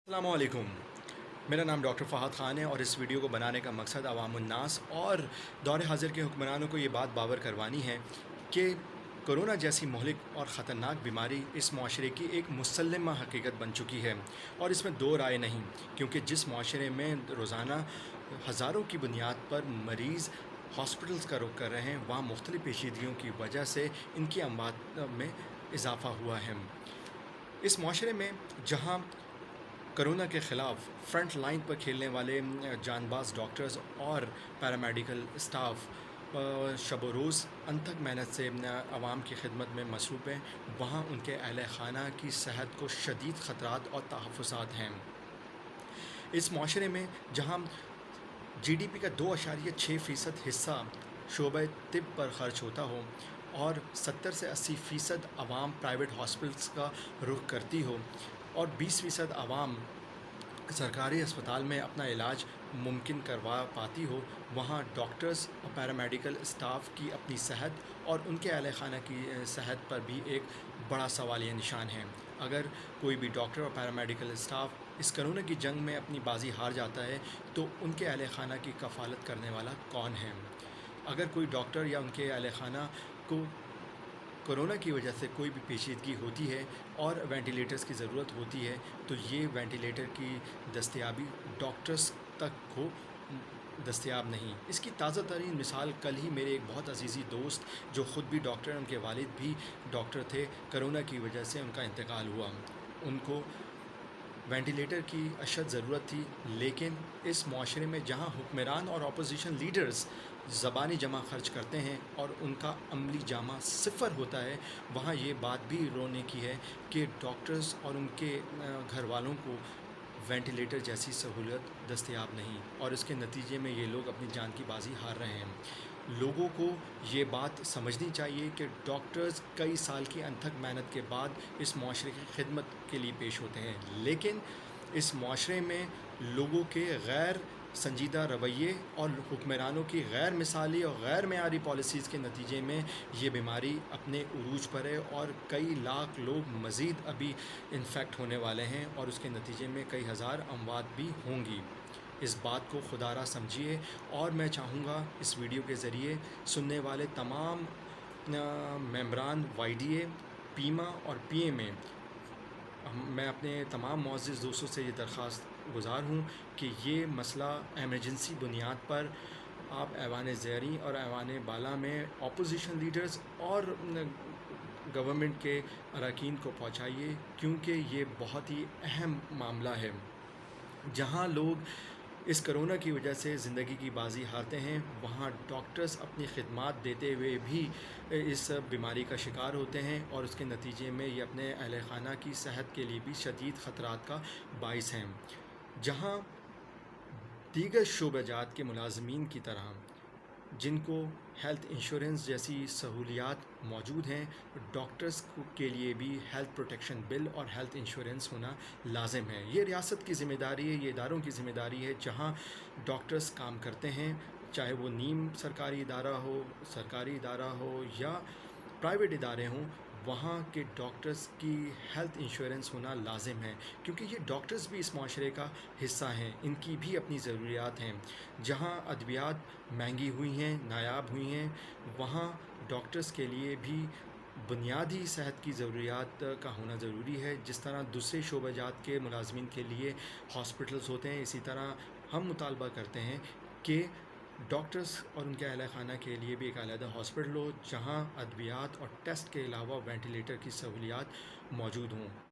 अस्सलामुअलैकुम। मेरा नाम डॉक्टर फ़हाद ख़ान है और इस वीडियो को बनाने का मकसद अवामुन्नास और दौर हाज़िर के हुक्मरानों को ये बात बावर करवानी है कि कोरोना जैसी मुहलिक और ख़तरनाक बीमारी इस माशरे की एक मुसल्लमा हकीकत बन चुकी है और इसमें दो राय नहीं, क्योंकि जिस माशरे में रोज़ाना हज़ारों की बुनियाद पर मरीज़ हॉस्पिटल्स का रुख कर रहे हैं, वहाँ मुख्तलिफ़ पेचीदगियों की वजह से इनकी अमवात में इजाफ़ा हुआ है। इस माशरे में जहाँ कोरोना के ख़िलाफ़ फ्रंट लाइन पर खेलने वाले जानबाज डॉक्टर्स और पैरामेडिकल स्टाफ शब रोज़ अनथक मेहनत से आवाम की खिदमत में मसरूफ़ हैं, वहाँ उनके अहल खाना की सेहत को शदीद ख़तरात और तहफ़्फ़ुज़ात हैं। इस माशरे में जहाँ GDP का 2.6% हिस्सा शोबे तिब पर ख़र्च होता हो और 70 से 80% आवाम प्राइवेट हॉस्पिटल्स का रुख करती हो और 20% आवाम सरकारी अस्पताल में अपना इलाज मुमकिन करवा पाती हो, वहाँ डॉक्टर्स और पैरामेडिकल स्टाफ की अपनी सेहत और उनके अहल खाना की सेहत पर भी एक बड़ा सवालिया निशान है। अगर कोई भी डॉक्टर और पैरामेडिकल स्टाफ इस कोरोना की जंग में अपनी बाजी हार जाता है तो उनके अहल खाना की कफ़ालत करने वाला कौन है? अगर कोई डॉक्टर या उनके अहल खाना को कोरोना की वजह से कोई भी पेचीदगी होती है और वेंटिलेटर्स की ज़रूरत होती है, तो ये वेंटिलेटर की दस्तयाबी डॉक्टर्स तक को दस्तयाब नहीं। इसकी ताज़ा तरीन मिसाल कल ही मेरे एक बहुत अज़ीज़ी दोस्त, जो ख़ुद भी डॉक्टर हैं, उनके वालिद भी डॉक्टर थे, कोरोना की वजह से उनका इंतकाल हुआ। उनको वेंटिलेटर की अशद ज़रूरत थी, लेकिन इस माशरे में जहाँ हुक्मरान और अपोजिशन लीडर्स ज़बानी जमा ख़र्च करते हैं और उनका अमली जामा सिफ़र होता है, वहाँ ये बात भी रोने की है कि डॉक्टर्स और उनके घर वालों को वेंटिलेटर जैसी सहूलत दस्तयाब नहीं, और इसके नतीजे में ये लोग अपनी जान की बाजी हार रहे हैं। लोगों को ये बात समझनी चाहिए कि डॉक्टर्स कई साल की अनथक मेहनत के बाद इस माशरे की खिदमत के लिए पेश होते हैं, लेकिन इस माशरे में लोगों के गैर संजीदा रवैये और हुक्मरानों की गैर मिसाली और गैर मेयारी पॉलिसीज़ के नतीजे में ये बीमारी अपने उरूज पर है और कई लाख लोग मज़ीद अभी इन्फेक्ट होने वाले हैं और उसके नतीजे में कई हज़ार अमवात भी होंगी। इस बात को खुदारा समझिए और मैं चाहूँगा इस वीडियो के ज़रिए सुनने वाले तमाम मेंबरान YDA, पीमा और PMA, मैं अपने तमाम मुअज़्ज़िज़ दोस्तों से ये दरख्वास्त गुज़ार हूँ कि ये मसला एमरजेंसी बुनियाद पर आप ऐवान ज़ेरी और ऐवान बाला में अपोजिशन लीडर्स और गवर्नमेंट के अरकान को पहुँचाइए, क्योंकि ये बहुत ही अहम मामला है। जहाँ लोग इस कोरोना की वजह से ज़िंदगी की बाजी हारते हैं, वहाँ डॉक्टर्स अपनी खिदमात देते हुए भी इस बीमारी का शिकार होते हैं और उसके नतीजे में ये अपने अहल खाना की सेहत के लिए भी शदीद ख़तरात का बाइस हैं। जहाँ दीगर शोबजात के मुलाजमीन की तरह जिनको हेल्थ इंश्योरेंस जैसी सहूलियात मौजूद हैं, डॉक्टर्स के लिए भी हेल्थ प्रोटेक्शन बिल और हेल्थ इंश्योरेंस होना लाजिम है। ये रियासत की ज़िम्मेदारी है, ये इदारों की ज़िम्मेदारी है जहाँ डॉक्टर्स काम करते हैं, चाहे वो नीम सरकारी इदारा हो, सरकारी इदारा हो या प्राइवेट इदारे हों, वहाँ के डॉक्टर्स की हेल्थ इंश्योरेंस होना लाजिम है, क्योंकि ये डॉक्टर्स भी इस माशरे का हिस्सा हैं, इनकी भी अपनी ज़रूरियात हैं। जहाँ अद्वियात महंगी हुई हैं, नायाब हुई हैं, वहाँ डॉक्टर्स के लिए भी बुनियादी सेहत की ज़रूरियात का होना ज़रूरी है। जिस तरह दूसरे शोबाजात के मुलाजमीन के लिए हॉस्पिटल्स होते हैं, इसी तरह हम मुतालबा करते हैं कि डॉक्टर्स और उनके अहल खाना के लिए भी एक अलहदा हॉस्पिटल हो, जहाँ अद्वियात और टेस्ट के अलावा वेंटिलेटर की सहूलियात मौजूद हों।